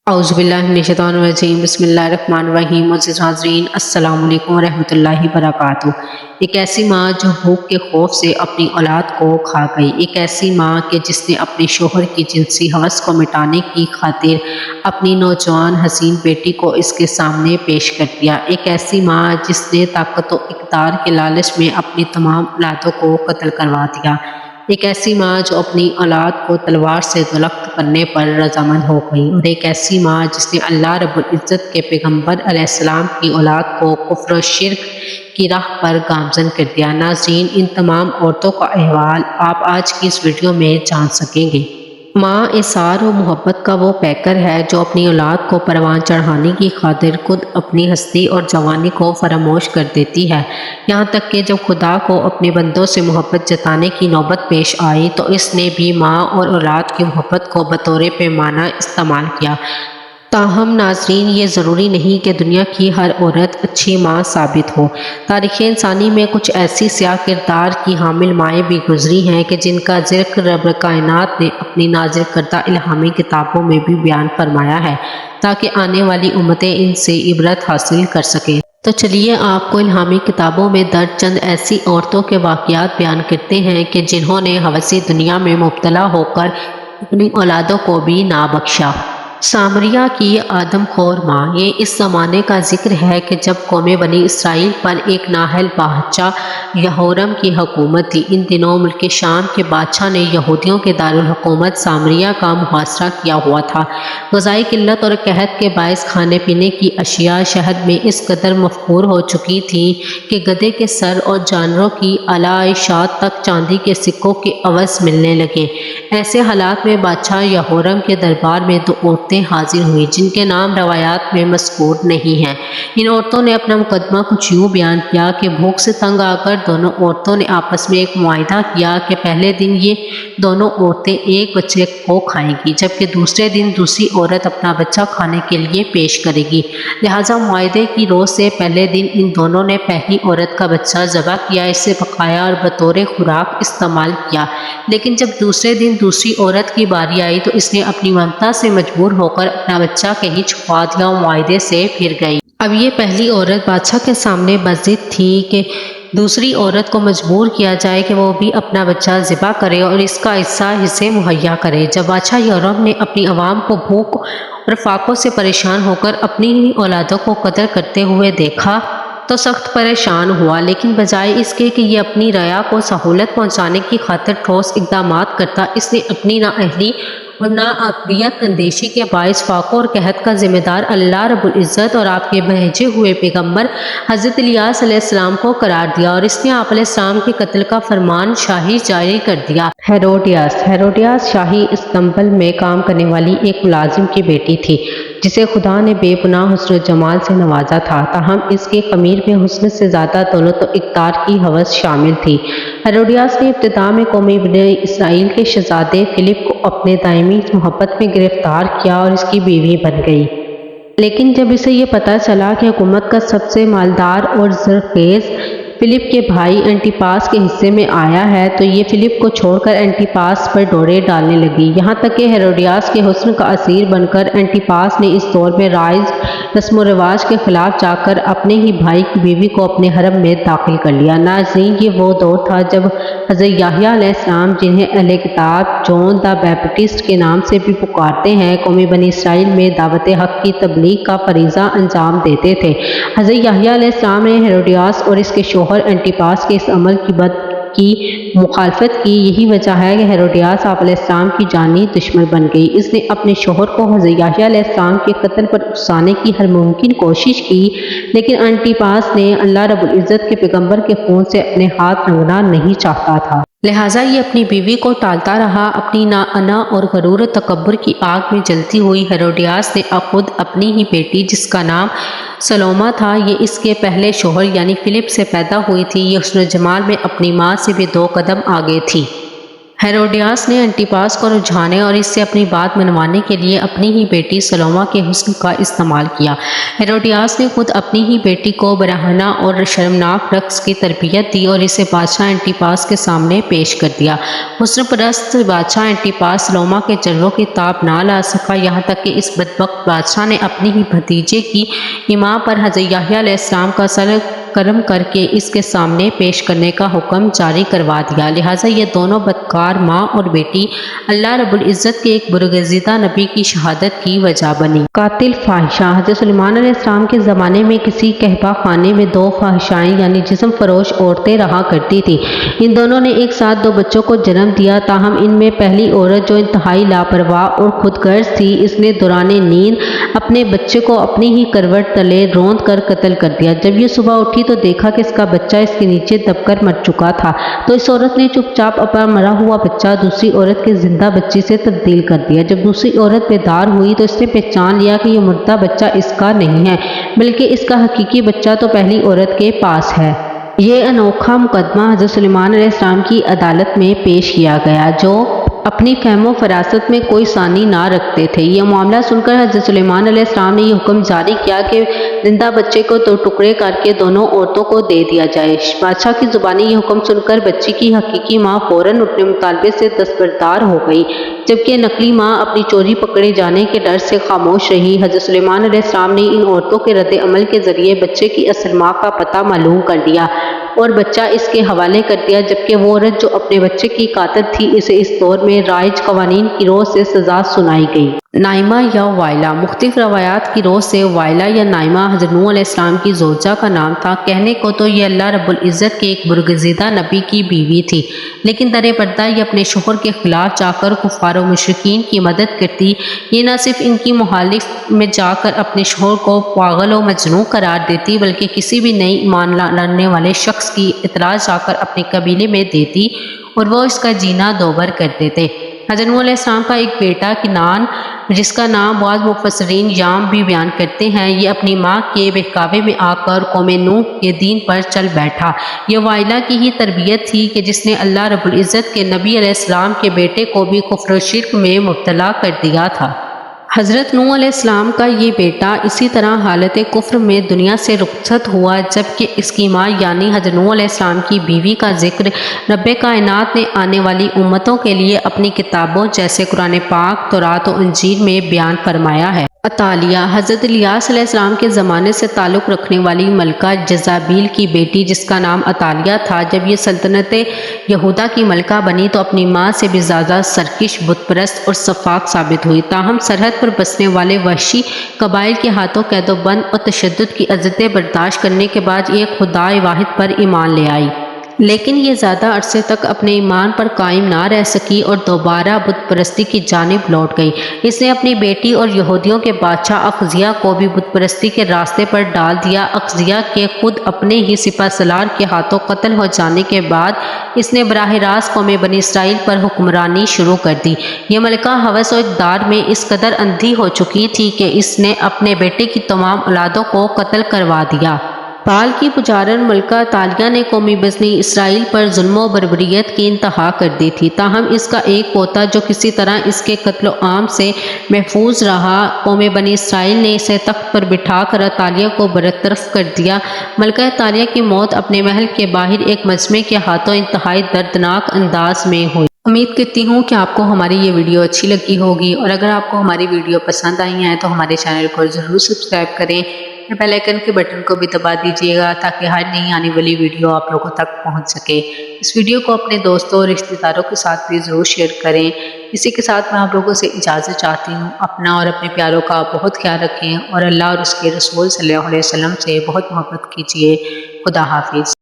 اعوذ باللہ من الشیطان الرجیم بسم اللہ الرحمن الرحیم معزز حاضرین السلام علیکم ورحمۃ اللہ وبرکاتہ۔ ایک ایسی ماں جو بھوک کے خوف سے اپنی اولاد کو کھا گئی، ایک ایسی ماں کہ جس نے اپنے شوہر کی جنسی ہوس کو مٹانے کی خاطر اپنی نوجوان حسین بیٹی کو اس کے سامنے پیش کر دیا، ایک ایسی ماں جس نے طاقت و اقتدار کے لالچ میں اپنی تمام اولادوں کو قتل کروا دیا، ایک ایسی ماں جو اپنی اولاد کو تلوار سے دلخت کرنے پر رضامند ہو گئی، اور ایک ایسی ماں جس نے اللہ رب العزت کے پیغمبر علیہ السلام کی اولاد کو کفر و شرک کی راہ پر گامزن کر دیا۔ ناظرین، ان تمام عورتوں کا احوال آپ آج کی اس ویڈیو میں جان سکیں گے۔ ماں اثار و محبت کا وہ پیکر ہے جو اپنی اولاد کو پروان چڑھانے کی خاطر خود اپنی ہستی اور جوانی کو فراموش کر دیتی ہے، یہاں تک کہ جب خدا کو اپنے بندوں سے محبت جتانے کی نوبت پیش آئی تو اس نے بھی ماں اور اولاد کی محبت کو بطور پیمانہ استعمال کیا۔ تاہم ناظرین، یہ ضروری نہیں کہ دنیا کی ہر عورت اچھی ماں ثابت ہو۔ تاریخ انسانی میں کچھ ایسی سیاہ کردار کی حامل مائیں بھی گزری ہیں کہ جن کا ذکر رب کائنات نے اپنی نازل کردہ الہامی کتابوں میں بھی بیان فرمایا ہے تاکہ آنے والی امتیں ان سے عبرت حاصل کر سکیں۔ تو چلیے آپ کو الہامی کتابوں میں درج چند ایسی عورتوں کے واقعات بیان کرتے ہیں کہ جنہوں نے ہوسی دنیا میں مبتلا ہو کر اپنی اولادوں کو بھی نہ بخشا۔ سامریہ کی آدم خور ماں۔ یہ اس زمانے کا ذکر ہے کہ جب قوم بنی اسرائیل پر ایک نااہل بادشاہ یہورم کی حکومت تھی۔ ان دنوں ملک شام کے بادشاہ نے یہودیوں کے دارالحکومت سامریہ کا محاصرہ کیا ہوا تھا۔ غذائی قلت اور قحط کے باعث کھانے پینے کی اشیاء شہر میں اس قدر مفقور ہو چکی تھیں کہ گدھے کے سر اور جانوروں کی علائشات تک چاندی کے سکوں کے عوض ملنے لگے۔ ایسے حالات میں بادشاہ یہورم کے دربار میں دو عورتیں حاضر ہوئی جن کے نام روایات میں مذکور نہیں ہیں۔ ان عورتوں نے اپنا مقدمہ کچھ یوں بیان کیا کہ بھوک سے تنگ آ کر دونوں عورتوں نے آپس میں ایک معاہدہ کیا کہ پہلے دن یہ دونوں عورتیں ایک بچے کو کھائیں گی جبکہ دوسرے دن دوسری عورت اپنا بچہ کھانے کے لیے پیش کرے گی، لہٰذا معاہدے کی روز سے پہلے دن ان دونوں نے پہلی عورت کا بچہ ذبح کیا، اسے پکایا اور بطور خوراک استعمال کیا، لیکن جب دوسرے دن دوسری عورت کی باری آئی تو اس نے اپنی ممتا سے مجبور ہو کر اپنا بچہ کہیں چھپا دیا اور معاہدے سے پھر گئی۔ اب یہ پہلی عورت بادشاہ کے سامنے بضد تھی کہ دوسری عورت کو مجبور کیا جائے کہ وہ بھی اپنا بچہ ذبح کرے اور اس کا حصہ اسے مہیا کرے۔ جب بادشاہ یورم نے اپنی عوام کو بھوک اور فاقوں سے پریشان ہو کر اپنی ہی اولادوں کو قتل کرتے ہوئے دیکھا تو سخت پریشان ہوا، لیکن بجائے اس کے کہ یہ اپنی رعایا کو سہولت پہنچانے کی خاطر ٹھوس اقدامات کرتا، اس نے اپنی نااہلی اور ناعقلیت اندیشی کے باعث فاقوں اور قحط کا ذمہ دار اللہ رب العزت اور آپ کے بھیجے ہوئے پیغمبر حضرت الیاس علیہ السلام کو قرار دیا، اور اس نے آپ علیہ السلام کے قتل کا فرمان شاہی جاری کر دیا۔ ہیروڈیاس شاہی استنبول میں کام کرنے والی ایک ملازم کی بیٹی تھی جسے خدا نے بے پناہ حسن و جمال سے نوازا تھا، تاہم اس کے خمیر میں حسن سے زیادہ دولت و اقتدار کی ہوس شامل تھی۔ ہیروڈیاس نے ابتدا میں قوم بنی اسرائیل کے شہزادے فلپ کو اپنے دائمی محبت میں گرفتار کیا اور اس کی بیوی بن گئی، لیکن جب اسے یہ پتہ چلا کہ حکومت کا سب سے مالدار اور زرخیز فلپ کے بھائی اینٹیپاس کے حصے میں آیا ہے تو یہ فلپ کو چھوڑ کر اینٹیپاس پر ڈورے ڈالنے لگی، یہاں تک کہ ہیروڈیاس کے حسن کا اسیر بن کر اینٹیپاس نے اس دور میں رائج رسم و رواج کے خلاف جا کر اپنے ہی بھائی کی بیوی کو اپنے حرم میں داخل کر لیا۔ ناظرین، یہ وہ دور تھا جب حضرت یحییٰ علیہ السلام، جنہیں اہل کتاب جون دا بیپٹسٹ کے نام سے بھی پکارتے ہیں، قوم بنی اسرائیل میں دعوت حق کی تبلیغ کا فریضہ انجام دیتے تھے۔ حضرت یحییٰ علیہ السلام نے ہیروڈیاس اور اس کے شوہر اینٹیپاس کے اس عمل کی مخالفت کی۔ یہی وجہ ہے کہ ہیروڈیاس آپ علیہ السلام کی جانی دشمن بن گئی۔ اس نے اپنے شوہر کو حضرت یحییٰ علیہ السلام کے قتل پر اکسانے کی ہر ممکن کوشش کی، لیکن اینٹیپاس نے اللہ رب العزت کے پیغمبر کے خون سے اپنے ہاتھ رنگنا نہیں چاہتا تھا، لہٰذا یہ اپنی بیوی کو ٹالتا رہا۔ اپنی ناانا اور غرور و تکبر کی آگ میں جلتی ہوئی ہیروڈیاس نے خود اپنی ہی بیٹی جس کا نام سلوما تھا، یہ اس کے پہلے شوہر یعنی فلپ سے پیدا ہوئی تھی، یہ حسن و جمال میں اپنی ماں سے بھی 2 قدم آگے تھی۔ हेरोडियास ने एंटिपास को रुझाने और इससे अपनी बात मनवाने के लिए अपनी ही बेटी सलोमा के हुस्न का इस्तेमाल किया। हेरोडियास ने खुद अपनी ही बेटी को बरहना और शर्मनाक रक्स की तरबियत दी और इसे बादशाह एंटिपास के सामने पेश कर दिया। हुस्न परस्त बादशाह एंटिपास सलोमा के जलवों की ताब ना ला सका, यहाँ तक कि इस बदबख्त बादशाह ने अपनी ही भतीजे की इमां पर हज़रत याह्या अलैहिस्सलाम का सर कर्म करके इसके सामने पेश करने का हुक्म जारी करवा दिया। लिहाजा ये दोनों बदकार माँ और बेटी अल्लाह रब्बुल इज़्ज़त के एक बुरगज़ीदा नबी की शहादत की वजह बनी। कातिल फाहिशा। हज़रत सुलेमान अलैहिस्सलाम के ज़माने में किसी कहबा खाने में दो फाहिशाएँ यानी जिस्म फरोश औरतें रहा करती थी। इन दोनों ने एक साथ दो बच्चों को जन्म दिया। ताहम इनमें पहली औरत जो इंतहाई लापरवाह और खुदगर्ज थी, इसने दौराने नींद अपने बच्चे को अपनी ही करवट तले रौंद कर कत्ल कर दिया। जब ये सुबह उठी तो देखा कि इसका बच्चा इसके नीचे दबकर मर चुका था, तो इस औरत ने चुपचाप अपना मरा हुआ बच्चा दूसरी औरत के जिंदा बच्ची से तब्दील कर दिया। जब दूसरी औरत बेदार हुई तो इसने पहचान लिया कि यह मुर्दा बच्चा इसका नहीं है, बल्कि इसका हकीकी बच्चा तो पहली औरत के पास है। ये अनोखा मुकदमा हज़रत सुलेमान अलैहिस्सलाम की अदालत में पेश किया गया, जो अपनी फहमो फरासत में कोई सानी ना रखते थे। यह मामला सुनकर हज़रत सुलेमान अलैहिस्सलाम ने यह हुक्म जारी किया कि जिंदा बच्चे को दो टुकड़े करके दोनों औरतों को दे दिया जाए। बादशाह की ज़ुबानी यह हुक्म सुनकर बच्ची की हकीकी माँ फ़ौरन अपने मुतालबे से दस्तबरदार हो गई, जबकि नकली माँ अपनी चोरी पकड़े जाने के डर से खामोश रही। हज़रत सुलेमान अलैहिस्सलाम ने इन औरतों के रद्द अमल के ज़रिए बच्चे की असल माँ का पता मालूम कर दिया और बच्चा इसके हवाले कर दिया, जबकि वो औरत जो अपने बच्चे की कातिल थी इसे इस दौर में राइज कवानीन की रोह से सजा सुनाई गई। नाइमा या वाइला। मुख्तलिफ रवायात की रोह से वाइला या नाइमा हज़रत नूह अलैहिस्सलाम की ज़ौजा का नाम था। कहने को तो ये अल्लाह रब्बुल इज़्ज़त के एक बुरगज़ीदा नबी की बीवी थी, लेकिन दर पर्दा ये अपने शोहर के खिलाफ जाकर कुफ़ार व मुशरिकीन की मदद करती। ये न सिर्फ इनकी मुखालिफ में जाकर अपने शोहर को पागल व मजनून करार देती, बल्कि किसी भी नई ईमान लाने वाले शख्स की इतला जाकर अपने कबीले में देती और वो इसका जीना दोबर कर देते। हज़रत नूह अलैहिस्सलाम का एक बेटा किनान, जिसका नाम बाद मुफस्सिरीन याम भी बयान करते हैं, ये अपनी माँ के बहकावे में आकर कौम नूह के दीन पर चल बैठा। ये वाइला की ही तरबियत थी कि जिसने अल्लाह रब्बुल इज़्ज़त के नबी अलैहिस्सलाम के बेटे को भी कुफ्र व शिर्क में मुब्तला कर दिया था। हज़रत नूह अलैहिस्सलाम का ये बेटा इसी तरह हालत कुफ्र में दुनिया से रुखसत हुआ, जबकि इसकी माँ यानी हज़रत नूह अलैहिस्सलाम की बीवी का जिक्र रब्बे कायनात ने आने वाली उम्मतों के लिए अपनी किताबों जैसे कुरान पाक, तौरात और इंजील में बयान फरमाया है। अतालिया। हज़रत इलियास अलैहिस्सलाम के ज़माने से ताल्लुक़ रखने वाली मलका जज़ाबील की बेटी, जिसका नाम अतालिया था, जब ये सल्तनत यहूदा की मलका बनी तो अपनी माँ से भी ज़्यादा सरकिश, बुतपरस्त और सफाक साबित हुई। ताहम सरहद पर बसने वाले वहशी कबाइल के हाथों कैदोबंद और तशद्दुद की अज़तें बर्दाश्त करने के बाद ये खुदाए वाहिद पर ईमान ले आई, लेकिन ये ज़्यादा अरसे तक अपने ईमान पर कायम ना रह सकी और दोबारा बुत परस्ती की जानिब लौट गई। इसने अपनी बेटी और यहूदियों के बादशाह अख्जिया को भी बुत परस्ती के रास्ते पर डाल दिया। अख्जिया के खुद अपने ही सिपह सलार के हाथों कत्ल हो जाने के बाद इसने बराह रास्त कौम बनी इसराइल पर हुक्मरानी शुरू कर दी। ये मलका हवस और इक़्तिदार में इस कदर अंधी हो चुकी थी कि इसने अपने बेटे की तमाम औलादों को कत्ल करवा दिया। बाल की पुजारन मलका तालिया ने कौमी बनी इसराइल पर जुल्म व बर्बरियत की इंतहा कर दी थी। ताहम इसका एक पोता जो किसी तरह इसके कत्ल आम से महफूज रहा, कौम बनी इसराइल ने इसे तख्त पर बिठा कर तालिया को बरतरफ कर दिया। मलका तालिया की मौत अपने महल के बाहर एक मजमे के हाथों इंतहाई दर्दनाक अंदाज में हुई। उम्मीद करती हूँ कि आपको हमारी ये वीडियो अच्छी लगी होगी, और अगर आपको हमारी वीडियो पसंद आई है तो हमारे चैनल को ज़रूर सब्सक्राइब करें, बेल आइकन के बटन को भी दबा दीजिएगा ताकि हर नई आने वाली वीडियो आप लोगों तक पहुंच सके। इस वीडियो को अपने दोस्तों और रिश्तेदारों के साथ भी ज़रूर शेयर करें। इसी के साथ मैं आप लोगों से इजाज़त चाहती हूँ। अपना और अपने प्यारों का बहुत ख्याल रखें और अल्लाह और उसके रसूल सल्लल्लाहु अलैहि वसल्लम से बहुत मोहब्बत कीजिए। खुदा हाफिज़।